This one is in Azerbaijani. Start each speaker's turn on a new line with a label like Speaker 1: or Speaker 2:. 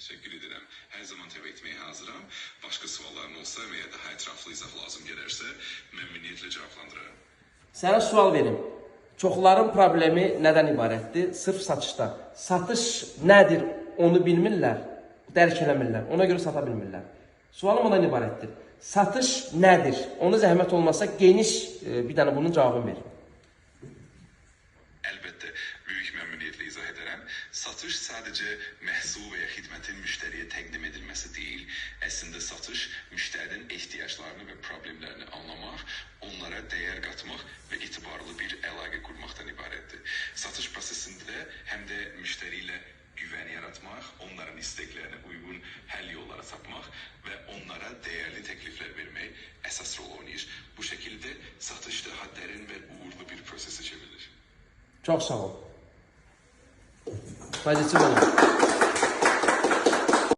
Speaker 1: Teşekkür ederim. Her zaman təvə etməyə hazıram. Başqa sualların olsa və ya daha ətraflı izah lazım gələrsə, məmnuniyyətlə cavablandırarım.
Speaker 2: Sənə sual verim. Çoxların problemi nədən ibarətdir? Sırf satışda. Satış nədir onu bilmirlər, dərk eləmirlər. Ona görə sata bilmirlər. Sualım ondan ibarətdir. Satış nədir? Onu zəhmət olmasa geniş bir dənə bunun cavabını verin.
Speaker 1: Əlbəttə, böyük məmnuniyyətlə izah edərəm. Satış sadəcə məhsul və ya xidmətin müştəriyə təqdim edilməsi deyil. Əslində satış müştərinin ehtiyaclarını və problemlərini anlamaq, onlara dəyər qatmaq və etibarlı bir əlaqə qurmaqdan ibarətdir. Satış prosesində həm də müştəri ilə güvən yaratmaq, onların isteklerine uygun həll yolları tapmaq və onlara dəyərli təkliflər vermək əsas rol oynayır. Bu şəkildə satış daha dərin və uğurlu bir prosesə çevrilir.
Speaker 2: Çox sağ ol. Pozitiv olun.